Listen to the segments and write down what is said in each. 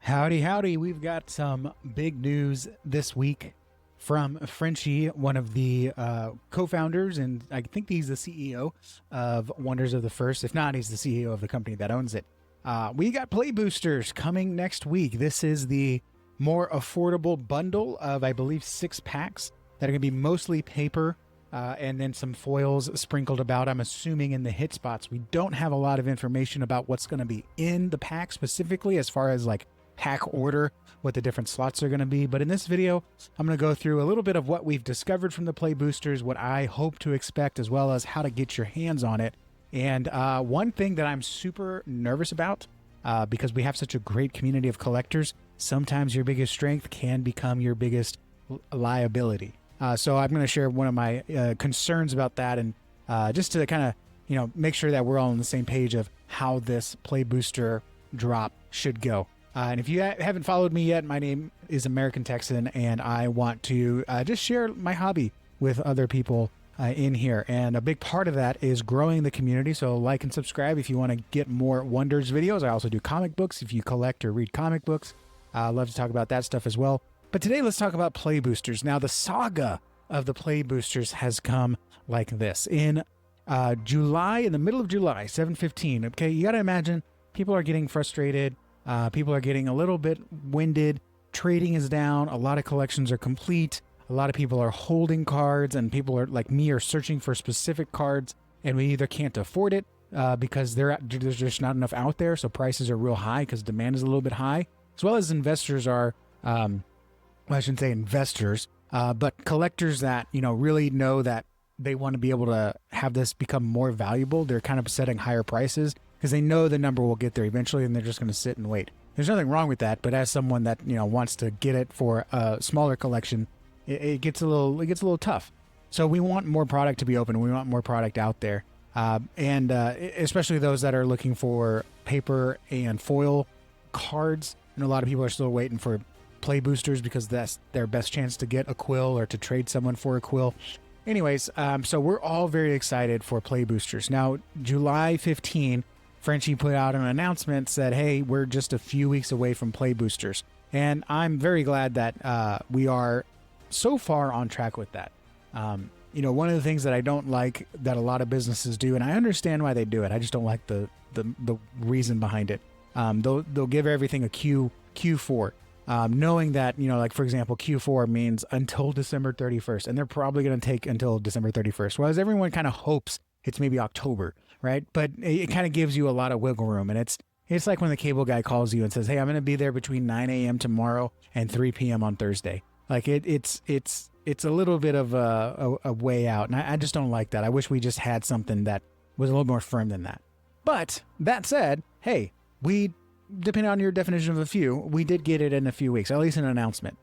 Howdy, howdy. We've got some big news this week from Frenchie, one of the co-founders, and I think he's the CEO of Wonders of the First. If not, he's the CEO of the company that owns it. We got Play Boosters coming next week. This is the more affordable bundle of, I believe, 6 packs that are going to be mostly paper and then some foils sprinkled about, I'm assuming, in the hit spots. We don't have a lot of information about what's going to be in the pack specifically as far as like pack order, what the different slots are going to be. But in this video, I'm going to go through a little bit of what we've discovered from the Play Boosters, what I hope to expect, as well as how to get your hands on it. And one thing that I'm super nervous about, because we have such a great community of collectors, sometimes your biggest strength can become your biggest liability. So I'm going to share one of my concerns about that, and just to kind of, make sure that we're all on the same page of how this Play Booster drop should go. And if you haven't followed me yet, my name is American Texan, and I want to just share my hobby with other people in here. And a big part of that is growing the community. So like and subscribe if you want to get more Wonders videos. I also do comic books if you collect or read comic books. I love to talk about that stuff as well. But today, let's talk about Play Boosters. Now, the saga of the Play Boosters has come like this. In July, in the middle of July, 7/15, okay, you got to imagine people are getting frustrated. People are getting a little bit winded. Trading is down. A lot of collections are complete. A lot of people are holding cards, and people are like me are searching for specific cards, and we either can't afford it because there's just not enough out there. So prices are real high because demand is a little bit high, as well as investors are, well, I shouldn't say investors, but collectors that, really know that they want to be able to have this become more valuable. They're kind of setting higher prices because they know the number will get there eventually, and they're just going to sit and wait. There's nothing wrong with that, but as someone that wants to get it for a smaller collection, it gets a little tough. So we want more product to be open. We want more product out there, and especially those that are looking for paper and foil cards. And a lot of people are still waiting for Play Boosters because that's their best chance to get a quill or to trade someone for a quill. Anyways, so we're all very excited for Play Boosters. Now, July 15. Frenchie put out an announcement, said, hey, we're just a few weeks away from Play Boosters. And I'm very glad that we are so far on track with that. One of the things that I don't like that a lot of businesses do, and I understand why they do it, I just don't like the reason behind it. They'll give everything a Q4, knowing that, like, for example, Q4 means until December 31st, and they're probably going to take until December 31st, whereas everyone kind of hopes it's maybe October, right? But it kind of gives you a lot of wiggle room. And it's like when the cable guy calls you and says, hey, I'm going to be there between 9 a.m. tomorrow and 3 p.m. on Thursday. Like it's a little bit of a way out. And I just don't like that. I wish we just had something that was a little more firm than that. But that said, hey, depending on your definition of a few, we did get it in a few weeks, at least an announcement.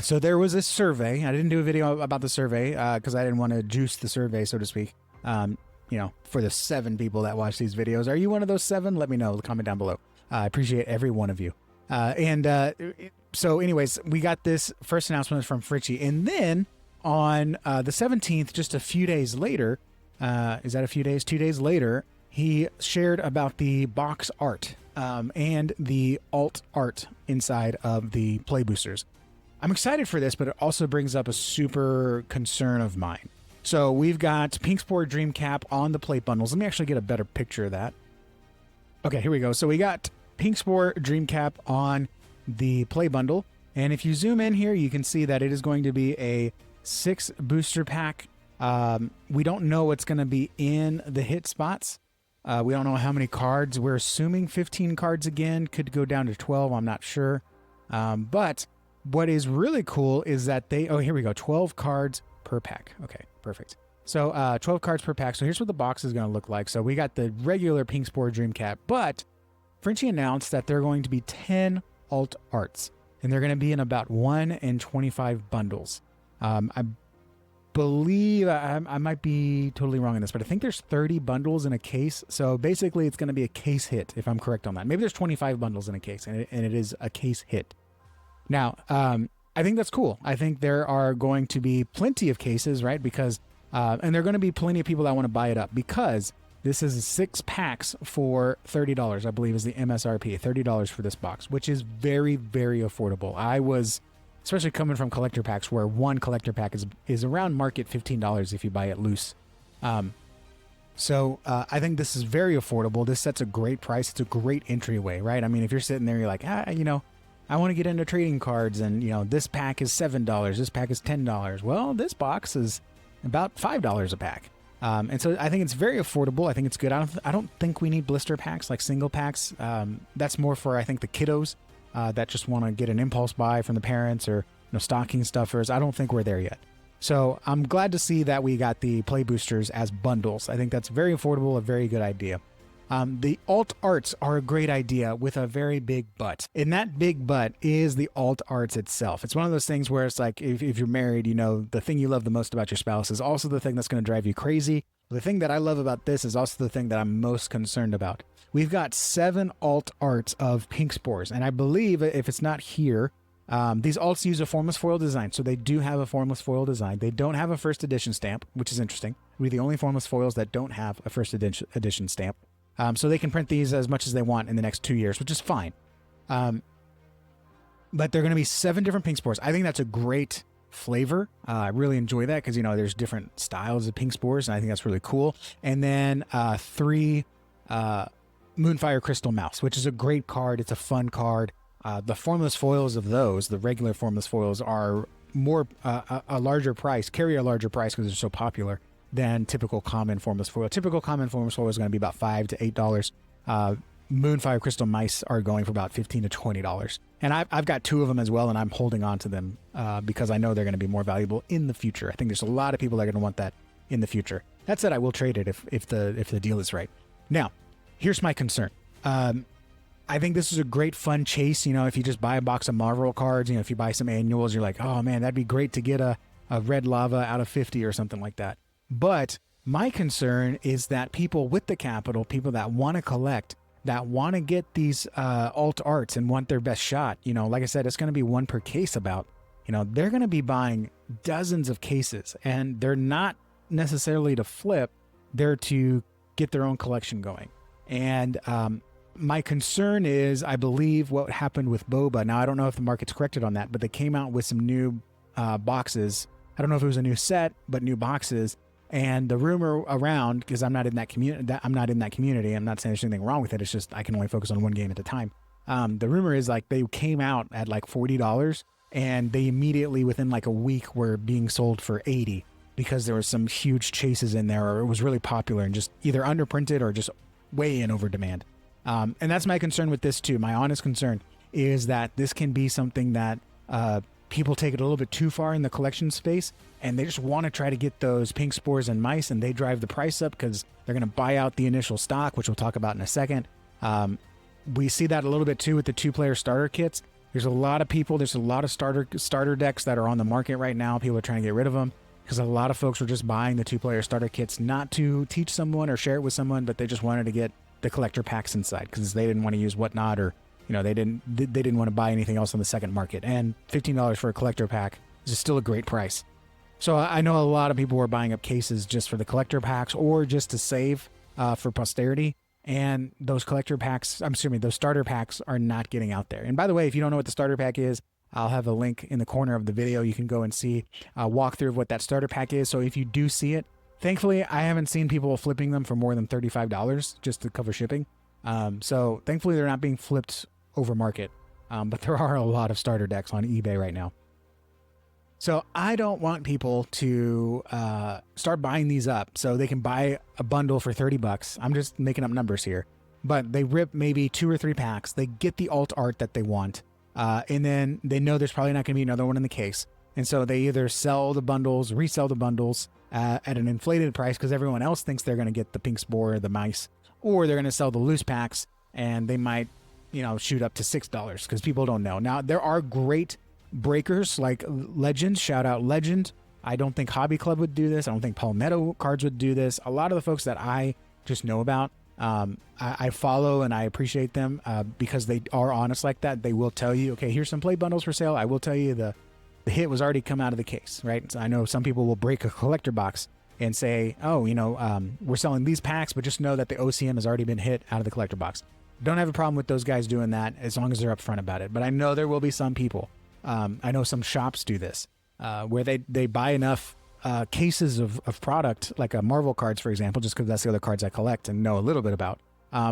So there was a survey. I didn't do a video about the survey because I didn't want to juice the survey, so to speak. For the 7 people that watch these videos. Are you one of those 7? Let me know. Comment down below. I appreciate every one of you. So anyways, we got this first announcement from Fritchie. And then on the 17th, just a few days later, is that a few days? 2 days later, he shared about the box art and the alt art inside of the Play Boosters. I'm excited for this, but it also brings up a super concern of mine. So we've got Pink Sport Dream Cap on the plate bundles. Let me actually get a better picture of that. Okay, here we go. So we got Pink Sport Dream Cap on the play bundle. And if you zoom in here, you can see that it is going to be a 6 booster pack. We don't know what's going to be in the hit spots. We don't know how many cards. We're assuming 15 cards again. Could go down to 12. I'm not sure. But what is really cool is that here we go. 12 cards per pack. Okay, perfect. So 12 cards per pack. So here's what the box is going to look like. So we got the regular Pink Sport Dream Cap, but Frenchie announced that they're going to be 10 alt arts, and they're going to be in about 1 in 25 bundles. I believe I might be totally wrong on this, but I think there's 30 bundles in a case. So basically it's going to be a case hit, if I'm correct on that. Maybe there's 25 bundles in a case, and it is a case hit. Now, I think that's cool. I think there are going to be plenty of cases, right? Because, and there are going to be plenty of people that want to buy it up because This is 6 packs for $30, I believe is the MSRP, $30 for this box, which is very, very affordable. I was, especially coming from collector packs, where one collector pack is around market $15 if you buy it loose. So I think this is very affordable. This sets a great price. It's a great entryway, right? I mean, if you're sitting there, you're like, I want to get into trading cards, and this pack is $7, this pack is $10. Well, this box is about $5 a pack. And so I think it's very affordable. I think it's good. I don't think we need blister packs like single packs. That's more for, I think, the kiddos that just want to get an impulse buy from the parents, or stocking stuffers. I don't think we're there yet. So I'm glad to see that we got the play boosters as bundles. I think that's very affordable, a very good idea. The alt arts are a great idea with a very big but. And that big but is the alt arts itself. It's one of those things where it's like, if you're married, the thing you love the most about your spouse is also the thing that's going to drive you crazy. The thing that I love about this is also the thing that I'm most concerned about. We've got 7 alt arts of pink spores. And I believe if it's not here, these alts use a formless foil design. So they do have a formless foil design. They don't have a first edition stamp, which is interesting. We're the only formless foils that don't have a first edition stamp. So they can print these as much as they want in the next 2 years, which is fine. But they're going to be 7 different pink spores. I think that's a great flavor. I really enjoy that because, there's different styles of pink spores, and I think that's really cool. And then 3 Moonfire Crystal Mouse, which is a great card. It's a fun card. The formless foils of those, the regular formless foils, are more a larger price, carry a larger price because they're so popular than typical common formless foil. Typical common formless foil is going to be about $5 to $8. Moonfire Crystal Mice are going for about $15 to $20. And I've got 2 of them as well, and I'm holding on to them because I know they're going to be more valuable in the future. I think there's a lot of people that are going to want that in the future. That said, I will trade it if the deal is right. Now, here's my concern. I think this is a great fun chase. If you just buy a box of Marvel cards, if you buy some annuals, you're like, oh man, that'd be great to get a red lava out of 50 or something like that. But my concern is that people with the capital, people that want to collect, that want to get these alt arts and want their best shot, like I said, it's going to be 1 per case about, they're going to be buying dozens of cases, and they're not necessarily to flip, they're to get their own collection going. And my concern is, I believe what happened with Boba, now I don't know if the market's corrected on that, but they came out with some new boxes. I don't know if it was a new set, but new boxes. And the rumor around, because I'm not in that community, I'm not saying there's anything wrong with it. It's just I can only focus on one game at a time. The rumor is like they came out at like $40, and they immediately within like a week were being sold for $80 because there was some huge chases in there, or it was really popular and just either underprinted or just way in over demand. And that's my concern with this too. My honest concern is that this can be something that people take it a little bit too far in the collection space, and they just want to try to get those pink spores and mice, and they drive the price up because they're going to buy out the initial stock, which we'll talk about in a second. We see that a little bit too with the 2-player starter kits. There's a lot of people, there's a lot of starter decks that are on the market right now. People are trying to get rid of them because a lot of folks are just buying the 2-player starter kits not to teach someone or share it with someone, but they just wanted to get the collector packs inside because they didn't want to use Whatnot, or they didn't want to buy anything else on the second market. And $15 for a collector pack is still a great price. So I know a lot of people were buying up cases just for the collector packs or just to save for posterity. And those collector packs, those starter packs are not getting out there. And by the way, if you don't know what the starter pack is, I'll have a link in the corner of the video. You can go and see a walkthrough of what that starter pack is. So if you do see it, thankfully, I haven't seen people flipping them for more than $35 just to cover shipping. So thankfully, they're not being flipped over market. But there are a lot of starter decks on eBay right now. So I don't want people to start buying these up so they can buy a bundle for $30. I'm just making up numbers here. But they rip maybe 2 or 3 packs. They get the alt art that they want. And then they know there's probably not going to be another one in the case. And so they either sell the bundles, resell the bundles at an inflated price because everyone else thinks they're going to get the pink spore or the mice. Or they're going to sell the loose packs and they might, shoot up to $6 because people don't know. Now, there are great breakers like Legend. Shout out Legend. I don't think Hobby Club would do this. I don't think Palmetto Cards would do this. A lot of the folks that I just know about, I follow and I appreciate them because they are honest like that. They will tell you, okay, here's some play bundles for sale. I will tell you the hit was already come out of the case, right? So I know some people will break a collector box and say, oh, we're selling these packs, but just know that the OCM has already been hit out of the collector box. Don't have a problem with those guys doing that as long as they're upfront about it. But I know there will be some people. I know some shops do this where they buy enough cases of product, like Marvel cards, for example, just because that's the other cards I collect and know a little bit about,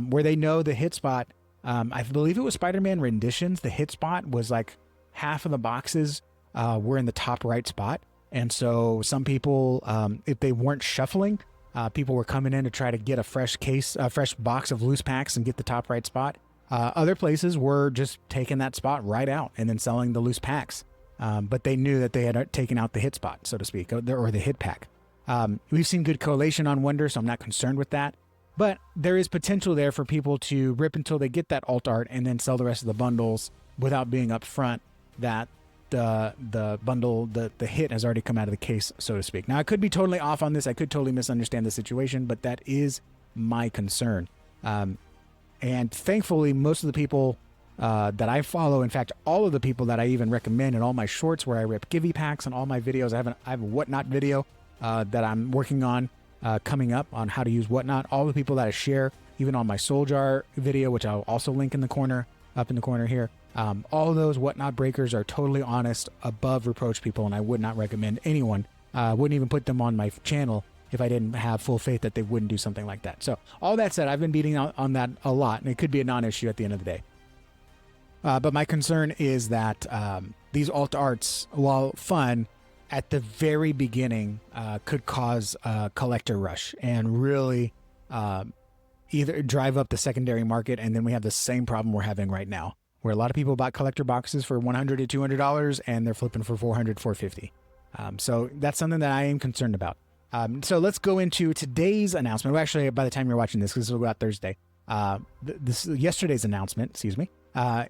where they know the hit spot. I believe it was Spider-Man Renditions. The hit spot was like half of the boxes were in the top right spot. And so some people, if they weren't shuffling, people were coming in to try to get a fresh box of loose packs and get the top right spot. Other places were just taking that spot right out and then selling the loose packs. But they knew that they had taken out the hit spot, so to speak, or the hit pack. We've seen good correlation on Wonder, so I'm not concerned with that. But there is potential there for people to rip until they get that alt art and then sell the rest of the bundles without being upfront that the bundle, the hit has already come out of the case, so to speak. Now, I could be totally off on this. I could totally misunderstand the situation, but that is my concern. And thankfully, most of the people that I follow, in fact, all of the people that I even recommend in all my shorts where I rip Givey packs and all my videos, I have a Whatnot video that I'm working on coming up on how to use Whatnot. All the people that I share, even on my Soul Jar video, which I'll also link in the corner, up in the corner here. All of those Whatnot breakers are totally honest, above reproach people, and I would not recommend anyone. Wouldn't even put them on my channel if I didn't have full faith that they wouldn't do something like that. So all that said, I've been beating on that a lot, and it could be a non-issue at the end of the day. But my concern is that these alt arts, while fun, at the very beginning could cause a collector rush and really either drive up the secondary market, and then we have the same problem we're having right now, where a lot of people bought collector boxes for $100 to $200 and they're flipping for $400, $450. So that's something that I am concerned about. So let's go into today's announcement. Well, actually, by the time you're watching this, because this will go out Thursday, yesterday's announcement,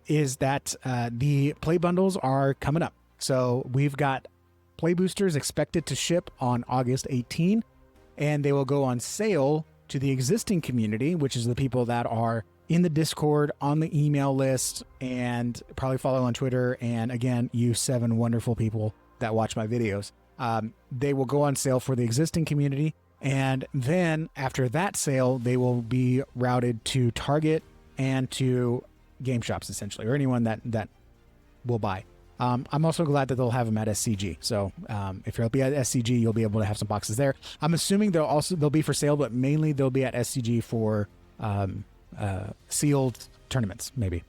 is that the play bundles are coming up. So we've got play boosters expected to ship on August 18, and they will go on sale to the existing community, which is the people that are in the Discord, on the email list, and probably follow on Twitter. And again, you 7 wonderful people that watch my videos. They will go on sale for the existing community. And then after that sale, they will be routed to Target and to game shops, essentially, or anyone that will buy. I'm also glad that they'll have them at SCG. So if you'll be at SCG, you'll be able to have some boxes there. I'm assuming they'll be for sale, but mainly they'll be at SCG for sealed tournaments, maybe.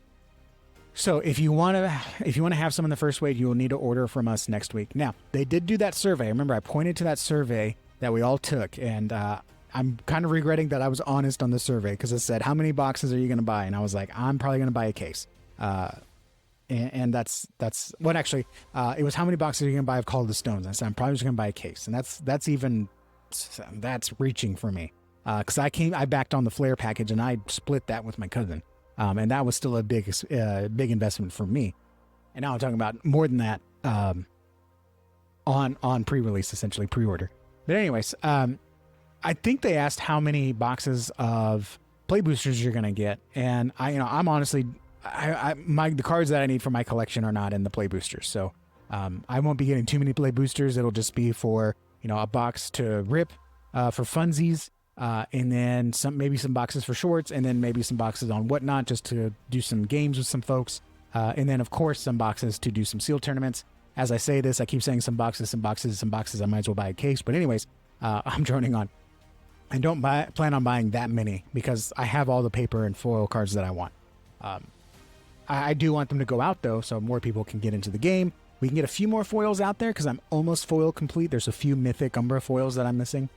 So if you want to have some in the first wave, you will need to order from us next week. Now, they did do that survey. Remember, I pointed to that survey that we all took, and I'm kind of regretting that I was honest on the survey, because it said, how many boxes are you going to buy? And I was like, I'm probably going to buy a case. And that's what actually, it was, how many boxes are you going to buy of Call of the Stones? And I said, I'm probably just going to buy a case. And that's reaching for me. Cause I backed on the Flare package and I split that with my cousin. And that was still a big investment for me. And now I'm talking about more than that, on pre-release, essentially pre-order. But anyways, I think they asked how many boxes of play boosters you're going to get. And I'm honestly, the cards that I need for my collection are not in the play boosters. So, I won't be getting too many play boosters. It'll just be for, a box to rip, for funsies, and then maybe some boxes for shorts, and then maybe some boxes on Whatnot just to do some games with some folks. And then of course, some boxes to do some sealed tournaments. As I say this, I keep saying some boxes. I might as well buy a case. But anyways, I'm droning on. I don't plan on buying that many because I have all the paper and foil cards that I want. I do want them to go out though, so more people can get into the game. We can get a few more foils out there because I'm almost foil complete. There's a few mythic Umbra foils that I'm missing.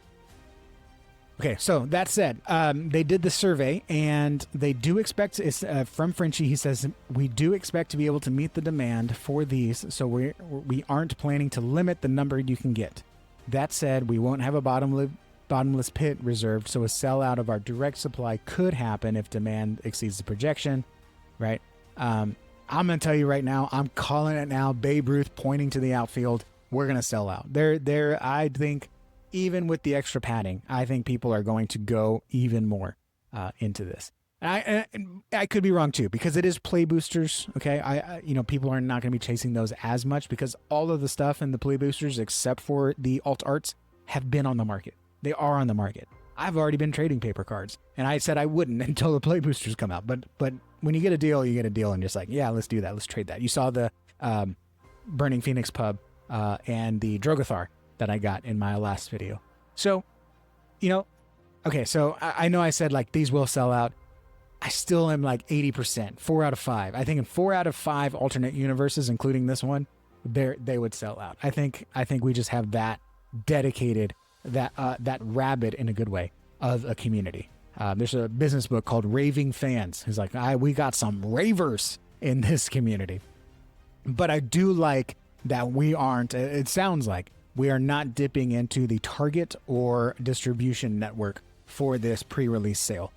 Okay, so that said, they did the survey and they do expect, from Frenchie, he says, we do expect to be able to meet the demand for these, so we aren't planning to limit the number you can get. That said, we won't have a bottomless pit reserved, so a sellout of our direct supply could happen if demand exceeds the projection, right? I'm going to tell you right now, I'm calling it now, Babe Ruth pointing to the outfield, we're going to sell out. I think, even with the extra padding, I think people are going to go even more into this. I could be wrong too, because it is play boosters. Okay, people are not going to be chasing those as much because all of the stuff in the play boosters, except for the alt arts, have been on the market. They are on the market. I've already been trading paper cards, and I said I wouldn't until the play boosters come out. But when you get a deal, you get a deal, and just like, yeah, let's do that. Let's trade that. You saw the Burning Phoenix pub and the Drogothar that I got in my last video. So, okay, so I know I said like these will sell out. I still am like 80%, 4 out of 5. I think in 4 out of 5 alternate universes, including this one, they would sell out. I think we just have that dedicated, that rabid in a good way of a community. There's a business book called Raving Fans. It's like, we got some ravers in this community. But I do like that we aren't, it sounds like we are not dipping into the Target or distribution network for this pre-release sale.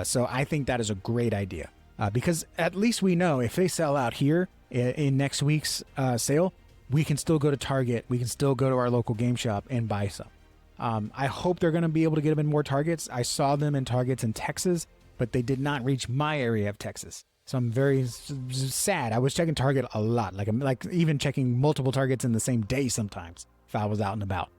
So I think that is a great idea because at least we know if they sell out here in next week's sale, we can still go to Target. We can still go to our local game shop and buy some. I hope they're going to be able to get them in more Targets. I saw them in Targets in Texas, but they did not reach my area of Texas. So I'm very sad. I was checking Target a lot, like even checking multiple Targets in the same day sometimes if I was out and about.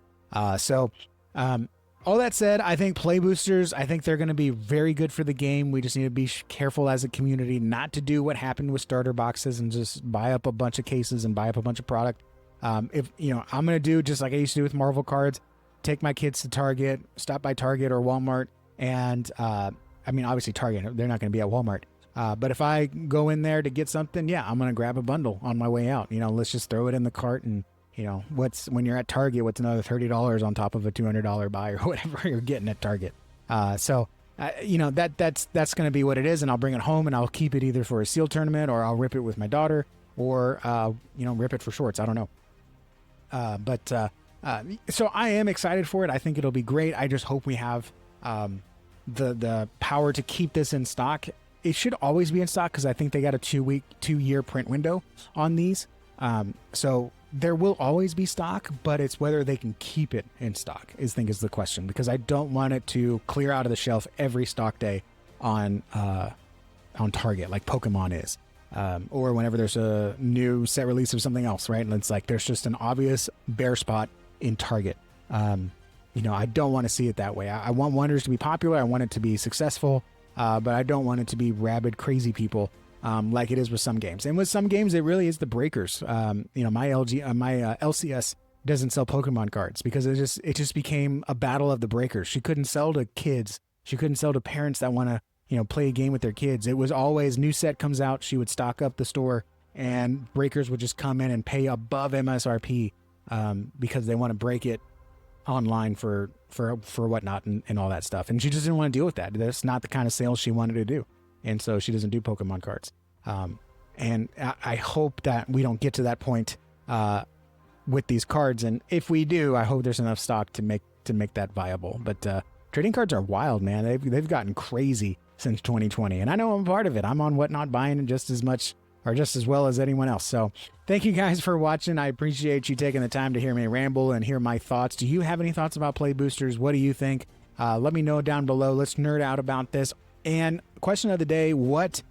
All that said, I think play boosters, I think they're going to be very good for the game. We just need to be careful as a community not to do what happened with starter boxes and just buy up a bunch of cases and buy up a bunch of product. I'm going to do just like I used to do with Marvel cards, take my kids to Target, stop by Target or Walmart. And obviously Target, they're not going to be at Walmart. But if I go in there to get something, yeah, I'm going to grab a bundle on my way out. Let's just throw it in the cart and, when you're at Target, what's another $30 on top of a $200 buy or whatever you're getting at Target. That's going to be what it is. And I'll bring it home and I'll keep it either for a seal tournament or I'll rip it with my daughter or, rip it for shorts. I don't know. So I am excited for it. I think it'll be great. I just hope we have, the power to keep this in stock. It should always be in stock because I think they got a 2-year print window on these. So there will always be stock, but it's whether they can keep it in stock is the question, because I don't want it to clear out of the shelf every stock day on Target like Pokemon is, or whenever there's a new set release of something else, right? And it's like there's just an obvious bare spot in Target. I don't want to see it that way. I want Wonders to be popular. I want it to be successful, but I don't want it to be rabid, crazy people. Like it is with some games. And with some games, it really is the breakers. My LCS doesn't sell Pokemon cards because it just became a battle of the breakers. She couldn't sell to kids. She couldn't sell to parents that want to, play a game with their kids. It was always new set comes out. She would stock up the store and breakers would just come in and pay above MSRP, because they want to break it online for whatnot and all that stuff. And she just didn't want to deal with that. That's not the kind of sales she wanted to do. And so she doesn't do Pokemon cards. And I hope that we don't get to that point with these cards. And if we do, I hope there's enough stock to make that viable. But trading cards are wild, man. They've gotten crazy since 2020. And I know I'm part of it. I'm on Whatnot buying just as much or just as well as anyone else. So thank you guys for watching. I appreciate you taking the time to hear me ramble and hear my thoughts. Do you have any thoughts about play boosters? What do you think? Let me know down below. Let's nerd out about this. And question of the day, what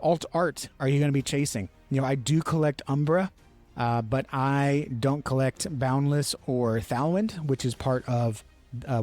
alt art are you going to be chasing? I do collect Umbra, but I don't collect Boundless or Thalwind, which is part of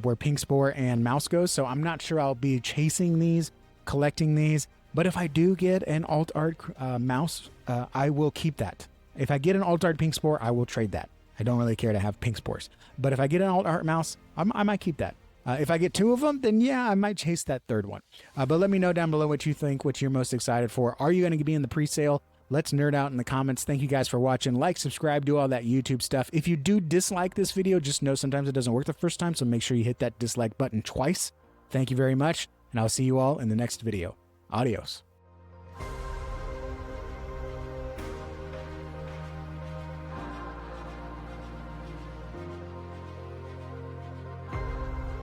where Pink Spore and Mouse goes. So I'm not sure I'll be chasing these, collecting these. But if I do get an alt art Mouse, I will keep that. If I get an alt art Pink Spore, I will trade that. I don't really care to have Pink Spores. But if I get an alt art Mouse, I might keep that. If I get 2 of them, then yeah, I might chase that 3rd one. But let me know down below what you think, what you're most excited for. Are you going to be in the pre-sale? Let's nerd out in the comments. Thank you guys for watching. Like, subscribe, do all that YouTube stuff. If you do dislike this video, just know sometimes it doesn't work the first time, so make sure you hit that dislike button twice. Thank you very much, and I'll see you all in the next video. Adios.